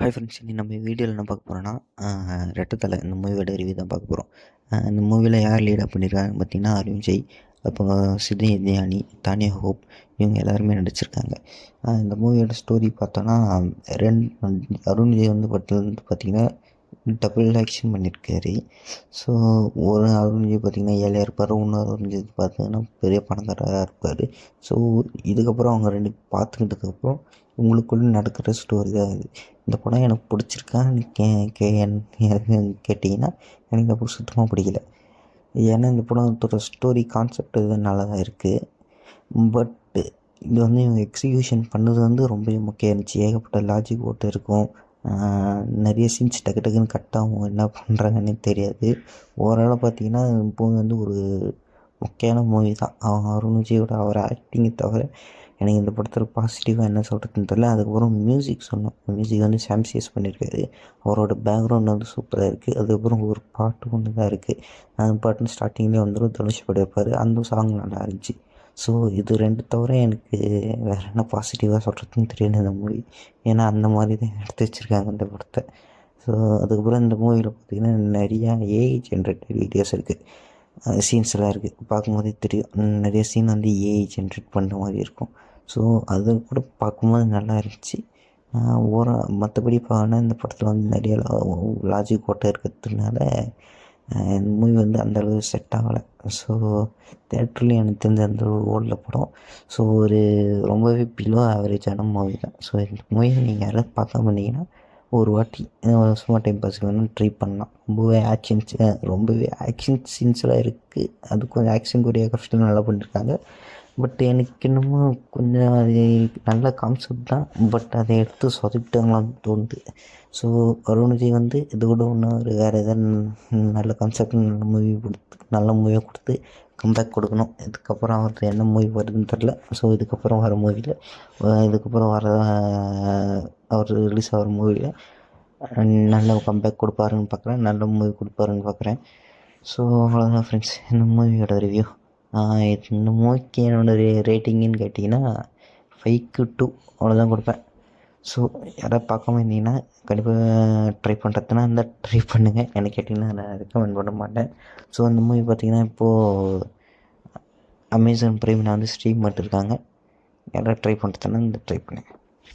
Hi friends, இன்னைக்கு நம்ம வீடியோவில் என்ன பார்க்க போகிறோன்னா ரெட்டை தலை இந்த மூவியோட ரிவ்யூ தான் பார்க்க போகிறோம். இந்த மூவியில் யார் லீடாக பண்ணியிருக்காங்கன்னு பார்த்தீங்கன்னா அருண் விஜய், அப்போ சித்தி தியானி, தானியா ஹோப், இவங்க எல்லாருமே நடிச்சிருக்காங்க. இந்த மூவியோட ஸ்டோரி பார்த்தோன்னா அருண் விஜய் வந்து படத்தில் வந்து பார்த்திங்கன்னா டபுள் ஆக்ஷன் பண்ணியிருக்காரு. ஸோ ஒரு அருண் விஜய் பார்த்திங்கன்னா ஏழையாக இருப்பார், இன்னொரு அருண் விஜய் பார்த்தீங்கன்னா பெரிய பணக்காரராக இருப்பார். ஸோ இதுக்கப்புறம் அவங்க ரெண்டு பார்த்துக்கிட்டதுக்கப்புறம் உங்களுக்குள்ள நடக்கிற ஸ்டோரி தான் இது. இந்த படம் எனக்கு பிடிச்சிருக்கான்னு கேட்டிங்கன்னா எனக்கு இந்த படம் சுத்தமாக பிடிக்கல. ஏன்னா இந்த படத்தோட ஸ்டோரி கான்செப்ட் இது நல்லா தான் இருக்குது. பட்டு இது வந்து இவங்க எக்ஸிக்யூஷன் பண்ணது வந்து ரொம்ப முக்கியம் இருந்துச்சு. ஏகப்பட்ட லாஜிக் ஓட்டு இருக்கும். நிறைய சீன்ஸ் டக்கு டக்குன்னு கட் ஆகும், என்ன பண்ணுறாங்கன்னே தெரியாது. ஓவராலாக பார்த்தீங்கன்னா மூவி வந்து ஒரு முக்கியமான மூவி தான். அருண் விஜயோட அவர் ஆக்டிங்கை தவிர எனக்கு இந்த படத்தில் பாசிட்டிவாக என்ன சொல்கிறதுன்னு தெரியல. அதுக்கப்புறம் மியூசிக் சொன்னோம். மியூசிக் வந்து சாம்சியஸ் பண்ணியிருக்காரு. அவரோட பேக்ரவுண்ட் வந்து சூப்பராக இருக்குது. அதுக்கப்புறம் ஒரு பாட்டு ஒன்று தான் இருக்குது. அந்த பாட்டுன்னு ஸ்டார்டிங்லேயே வந்துடும், தனுஷ் படைப்பார். அந்த சாங் நல்லா இருந்துச்சு. ஸோ இது ரெண்டு தவிர எனக்கு வேறு என்ன பாசிட்டிவாக சொல்கிறதுன்னு தெரியல இந்த மூவி. ஏன்னா அந்த மாதிரி தான் எடுத்து வச்சுருக்காங்க இந்த படத்தை. ஸோ அதுக்கப்புறம் இந்த மூவியில் பார்த்திங்கன்னா நிறையா ஏஐ ஜென்ரேட்டட் வீடியோஸ் இருக்குது, சீன்ஸ்லாம் இருக்குது. பார்க்கும்போதே தெரியும், நிறைய சீன் வந்து ஏஐ ஜென்ரேட் பண்ணுற மாதிரி இருக்கும். ஸோ அது கூட பார்க்கும்போது நல்லா இருந்துச்சு. மற்றபடி பார்த்தோன்னா இந்த படத்தில் வந்து நிறைய லாஜிக் ஓட்டை இருக்கிறதுனால இந்த மூவி வந்து அந்தளவு செட் ஆகலை. ஸோ தேட்டர்லேயும் எனக்கு தெரிஞ்ச அந்த ஓடல படம். ஸோ ஒரு ரொம்பவே பிலோ ஆவரேஜான மூவி தான். ஸோ இந்த மூவியை நீங்கள் யாராவது பார்க்காம இருந்தீங்கன்னா ஒரு வாட்டி சும்மா டைம் பாஸுக்கு வேணும் ட்ரை பண்ணலாம். ரொம்பவே ஆக்ஷன் சீன்ஸ்லாம் இருக்குது. அது கொஞ்சம் ஆக்ஷன் கொரியோகிராஃபிலாம் நல்லா பண்ணியிருக்காங்க. பட் எனக்கு இன்னமும் கொஞ்சம் அது நல்ல கான்செப்ட் தான், பட் அதை எடுத்து சொதப்பிட்டாங்களான்னு தோணுது. ஸோ அருண் விஜய் வந்து இது கூட இன்னும் ஒரு வேறு எதாவது நல்ல கான்செப்ட் நல்ல மூவியாக கொடுத்து கம்பேக் கொடுக்கணும். இதுக்கப்புறம் அவருக்கு என்ன மூவி வருதுன்னு தெரில. ஸோ இதுக்கப்புறம் வர மூவியில் இதுக்கப்புறம் வர அவர் ரிலீஸ் ஆகிற மூவியில் நல்ல கம்பேக் கொடுப்பாருன்னு பார்க்குறேன், நல்ல மூவி கொடுப்பாருன்னு பார்க்குறேன். ஸோ அவ்வளோதான் ஃப்ரெண்ட்ஸ், இந்த மூவியோட ரிவ்யூ. இந்த மூவிக்கு என்னோடய ரேட்டிங்குன்னு கேட்டிங்கன்னா 5-2 அவ்வளோதான் கொடுப்பேன். ஸோ யாராவது பார்க்காம இருந்தீங்கன்னா கண்டிப்பாக ட்ரை பண்ணுறதுனா இருந்தால் ட்ரை பண்ணுங்கள். எனக்கு கேட்டிங்கன்னா நான் ரெக்கமெண்ட் பண்ண மாட்டேன். ஸோ அந்த மூவி பார்த்திங்கன்னா இப்போது அமேசான் ப்ரைமில் வந்து ஸ்ட்ரீம் பண்ணிட்டுருக்காங்க. யாராவது ட்ரை பண்ணுறதுனா இந்த ட்ரை பண்ணுங்கள்.